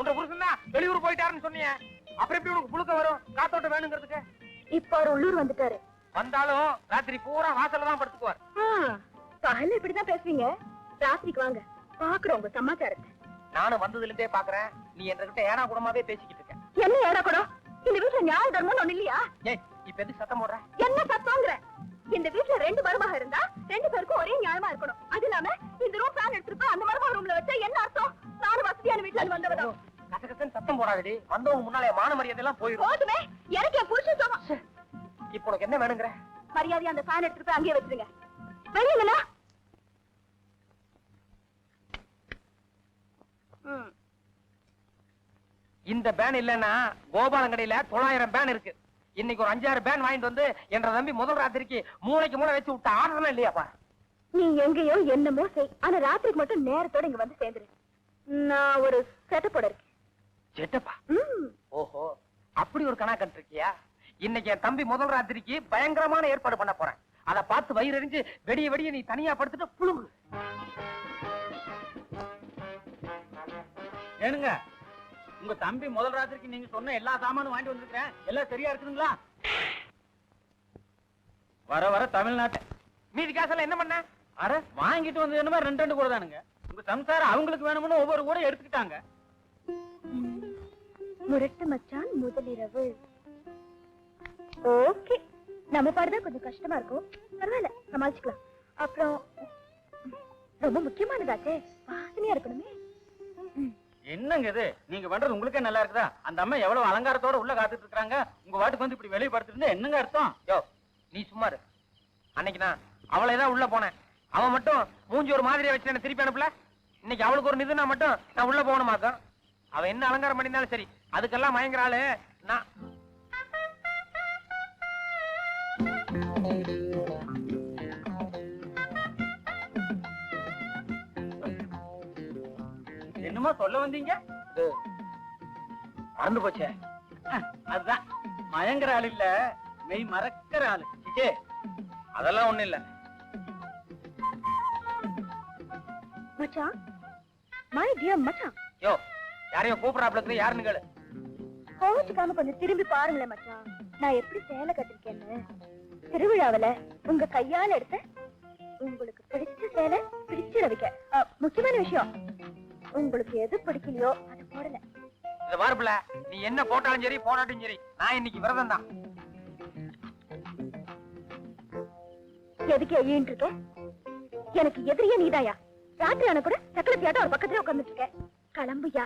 உங்க புருஷன் தான் வெளியூர் போயிட்டாருன்னு சொன்னீங்க. அப்புறம் எப்படி உனக்கு புழுக்க வரும் காத்தோட்டம் வேணுங்கிறதுக்கு? இப்ப அவர் உள்ளூர் வந்துட்டாரு. வந்தாலும் ராத்திரி பூரா வாசல்ல தான் படுத்துக்குவார். பகல்ல இப்படிதான் பேசுவீங்க, ராத்திரிக்கு வாங்க பாக்குறோம் உங்க சமாச்சாரத்தை. நானும் வந்ததுல இருந்தே பாக்குறேன், நீ என்கிட்ட ஏனா கூடமாவே பேசிக்கிட்டு இருக்க. என்ன ஏடா கூடம்? இந்த வீட்டுல நியாய தர்மம் ஒண்ணு இல்லையா? ஏய், இப்ப எது சத்தம் போடுற? என்ன சத்தம்ங்கற? இந்த வீட்டுல 2 மருமக இருந்தா 2 பேருக்கும் ஒரே நியாயமா இருக்கணும். அது இல்லாம இந்த ரூம் ஃபேன் எடுத்துட்டு அந்த மருமக ரூம்ல வச்சா என்ன அர்த்தம்? நானும் வசதியான வீட்டுல இருந்து வந்தவதா. கசகசன்னு சத்தம் போடாதடி, வந்தவங்க முன்னாலே மான மரியாதை எல்லாம் போயிடும். போதுமே, எனக்கு என் புருஷன் சோகம். இப்போ உனக்கு என்ன வேணுங்கற? மரியாதையா அந்த ஃபேன் எடுத்துட்டு போய் அங்கேயே வச்சிருங்க. வெளியங்களா? இந்த பேன் இல்லன்னா கோபாலன் கடையில 900 பேன் இருக்கு. இன்னைக்கு ஒரு 5-6 பேன் வாங்கிட்டு வந்து என்ற தம்பி முதல் ராத்திரிக்கு மூளைக்கு மூளை வச்சு விட்ட ஆர்டர்லாம் இல்லையாப்பா? நீ எங்கேயோ என்னமோ செய், ஆனா ராத்திரிக்கு மட்டும் நேரத்தோட இங்க வந்து சேர்ந்துரு. நான் ஒரு செட்டப்போட இருக்கேன். செட்டப்பா? ஓஹோ, அப்படி ஒரு கணா கண்டிருக்கியா? இன்னைக்கு என் தம்பி முதல் ராத்திரிக்கு பயங்கரமான ஏற்பாடு பண்ண போறேன். அதை பார்த்து வயிறு எரிஞ்சு வெடிய வெடிய நீ தனியா படுத்துட்டு புழுங்கு. ஏனுங்க, உங்க தம்பி முதல் ராத்திரிக்கு நீங்க சொன்ன எல்லா சாமானும் வாங்கிட்டு வந்திருக்கேன். எல்லாம் சரியா இருக்குதுங்களா? வர வர தமிழ்நாட்டு மீதி காசெல்லாம் என்ன பண்ண? அட, வாங்கிட்டு வந்து என்னமா 2 கூட தானுங்க. உங்க சம்சாரம் அவங்களுக்கு வேணும்னு ஒவ்வொரு கூட எடுத்துக்கிட்டாங்க. முரட்டு மச்சான் முதலிரவு. ஓகே, நம்ம பாடுதான் கொஞ்சம் கஷ்டமா இருக்கும், பரவாயில்ல சமாளிச்சுக்கலாம். அப்புறம் ரொம்ப முக்கியமானதாச்சே, வாசனையா இருக்கணுமே. என்னங்க இது, நீங்க பண்றது உங்களுக்கே நல்லா இருக்குதா? அந்த அம்மா எவ்வளவு அலங்காரத்தோட உள்ள காத்துட்டு இருக்காங்க, உங்க வாட்டுக்கு வந்து இப்படி வெளியே படுத்துருந்தா என்னங்க அர்த்தம்? யோ, நீ சும்மா இரு. அன்னைக்கு நான் அவளைதான் உள்ள போனேன், அவன் மட்டும் மூஞ்சி ஒரு மாதிரியா வச்சு என்ன திருப்பி அனுப்பல. இன்னைக்கு அவளுக்கு ஒரு நிதுனா மட்டும் நான் உள்ள போகணுமாக்கும். அவன் என்ன அலங்காரம் பண்ணிருந்தாலும் சரி, அதுக்கெல்லாம் மயங்குற ஆளு நான். என்னமா சொல்ல வந்தீங்க? மறந்து போச்சே. அதுதான், மயங்குற ஆள் இல்ல, மெய் மறக்கிற ஆளு. அதெல்லாம் ஒண்ணு இல்ல. மச்சான், மை டியர் மச்சான். யோ, யாரையும் கூப்பிடாப்ல யாருன்னு கேளு. கோவிச்சுக்காம கொஞ்சம் திரும்பி பாருங்களேன் மச்சான், நான் எப்படி சேலை கட்டிருக்கேன்னு. திருவிழாவில உங்க கையால எடுத்த உங்களுக்கு பிடிச்ச சேலை பிடிச்சிட வைக்க. முக்கியமான விஷயம், உங்களுக்கு எது பிடிக்கலையோ அது போடல. இத பாருப்புல, நீ என்ன போட்டாலும் சரி போடாட்டும் சரி, நான் இன்னைக்கு விரதம் தான். எதுக்கு ஐயின்னு இருக்க? எனக்கு எதிரியே நீதாயா? ராத்திரி ஆன கூட சக்கரத்தியாட்ட ஒரு பக்கத்துல உட்கார்ந்துட்டு இருக்க. கிளம்புயா.